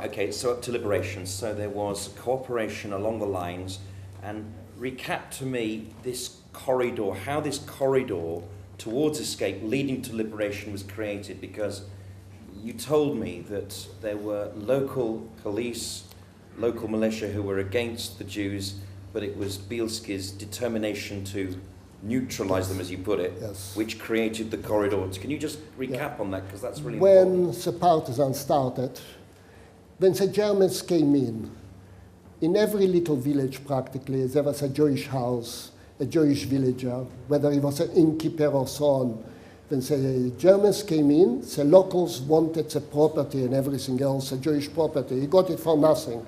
Right, okay, so up to liberation. So there was cooperation along the lines, and recap to me this corridor, how this corridor towards escape leading to liberation was created, because you told me that there were local police, local militia who were against the Jews, but it was Bielski's determination to neutralize them, as you put it, yes, which created the corridors. Can you just recap on that, because that's really when important. the partisans started, when the Germans came in every little village practically, there was a Jewish house, a Jewish villager, whether he was an innkeeper or so on. When the Germans came in, the locals wanted the property and everything else, the Jewish property. He got it for nothing.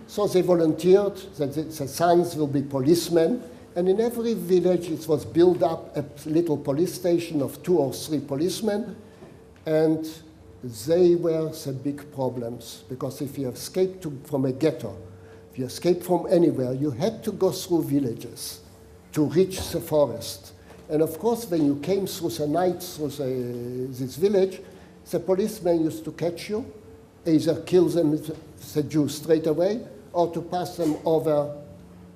So they volunteered that the sons will be policemen, and in every village it was built up a little police station of 2 or 3 policemen, and they were the big problems, because if you escaped from a ghetto, if you escaped from anywhere, you had to go through villages to reach the forest. And of course, when you came through the night through this village, the policemen used to catch you, either kill them, the Jews, straight away, or to pass them over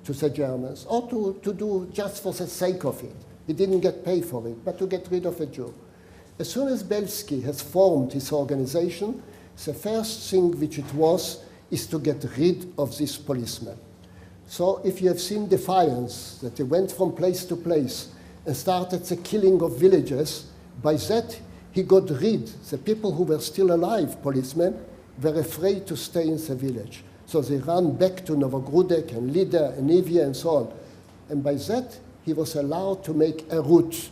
to the Germans, or to do just for the sake of it. He didn't get paid for it, but to get rid of a Jew. As soon as Bielski has formed his organization, the first thing which it was is to get rid of these policemen. So if you have seen Defiance, that they went from place to place and started the killing of villages, by that he got rid, the people who were still alive, policemen, were afraid to stay in the village. So they ran back to Novogrudek and Lida and Evia and so on. And by that, he was allowed to make a route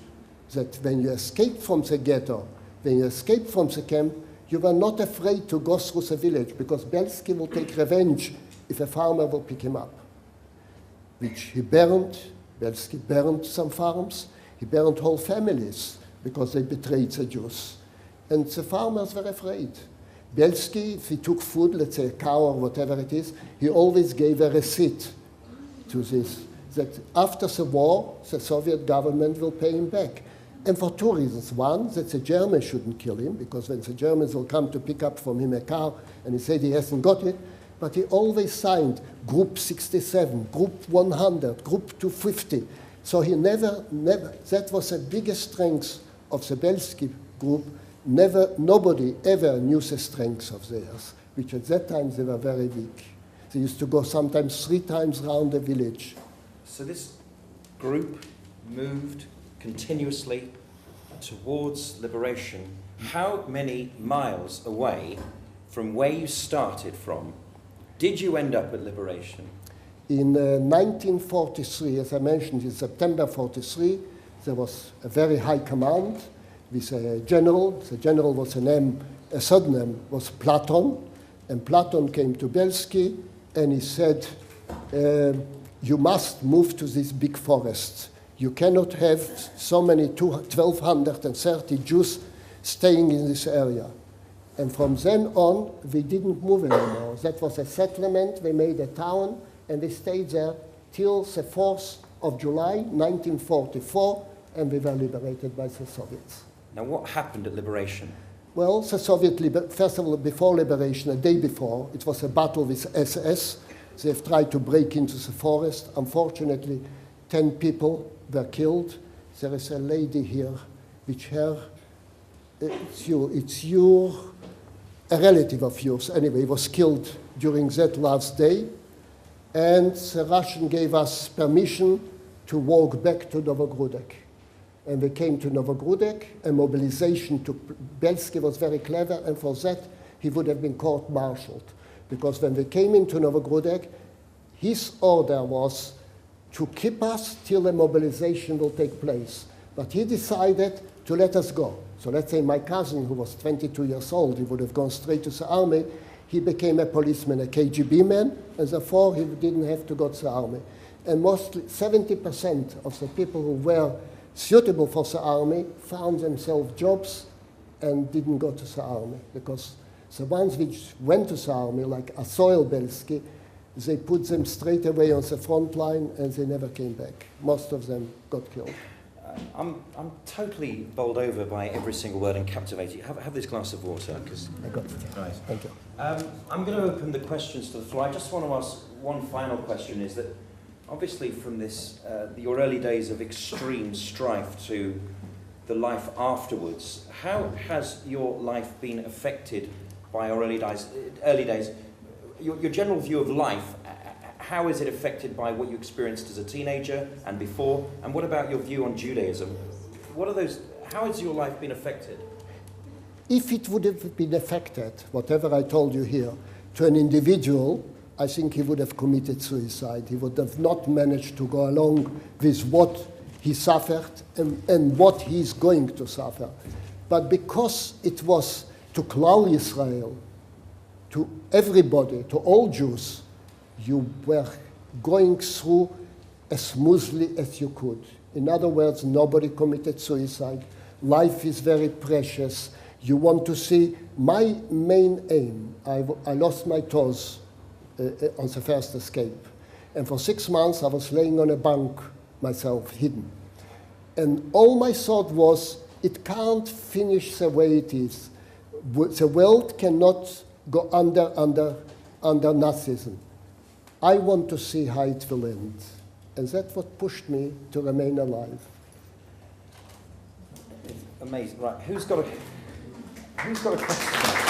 that when you escaped from the ghetto, when you escaped from the camp, you were not afraid to go through the village, because Bielski will take revenge if a farmer will pick him up, which he burned. Bielski burned some farms. He burned whole families because they betrayed the Jews. And the farmers were afraid. Bielski, if he took food, let's say a cow or whatever it is, he always gave a receipt to this, that after the war, the Soviet government will pay him back. And for 2 reasons. One, that the Germans shouldn't kill him, because when the Germans will come to pick up from him a cow and he said he hasn't got it, but he always signed Group 67, Group 100, Group 250. So he never, that was the biggest strength of the Bielski group. Nobody ever knew the strength of theirs, which at that time they were very weak. They used to go sometimes 3 times around the village. So this group moved continuously towards liberation. How many miles away from where you started from did you end up at liberation? In 1943, as I mentioned, in September 43, there was a very high command with a general. The general was a pseudonym was Platon, and Platon came to Bielski and he said, you must move to this big forest. You cannot have so many 1,230 Jews staying in this area. And from then on, we didn't move anymore. That was a settlement. They made a town, and they stayed there till the 4th of July, 1944, and we were liberated by the Soviets. Now, what happened at liberation? Well, the first of all, before liberation, a day before, it was a battle with SS. They've tried to break into the forest. Unfortunately, 10 people were killed. There is a lady here, which a relative of yours, anyway, was killed during that last day. And the Russian gave us permission to walk back to Novogrudek. And we came to Novogrudek, a mobilization to Bielski was very clever, and for that he would have been court-martialed. Because when we came into Novogrudek, his order was to keep us till a mobilization will take place. But he decided to let us go. So let's say my cousin, who was 22 years old, he would have gone straight to the army. He became a policeman, a KGB man, and therefore he didn't have to go to the army. And mostly 70% of the people who were suitable for the army found themselves jobs and didn't go to the army, because the ones which went to the army, like Asoil Bielski, they put them straight away on the front line and they never came back. Most of them got killed. I'm totally bowled over by every single word and captivated. Have this glass of water, because I got it. right. Thank you. I'm going to open the questions to the floor. I just want to ask one final question: is that obviously from this your early days of extreme strife to the life afterwards, how has your life been affected by your early days? Your general view of life. How is it affected by what you experienced as a teenager and before? And what about your view on Judaism? What are those? How has your life been affected? If it would have been affected, whatever I told you here, to an individual, I think he would have committed suicide. He would have not managed to go along with what he suffered and what he's going to suffer. But because it was to Klal Israel, to everybody, to all Jews, you were going through as smoothly as you could. In other words, nobody committed suicide. Life is very precious. You want to see my main aim. I lost my toes on the first escape. And for 6 months, I was laying on a bunk myself, hidden. And all my thought was, it can't finish the way it is. The world cannot go under Nazism. I want to see how it will end. And that's what pushed me to remain alive. It's amazing. Right, who's got a question?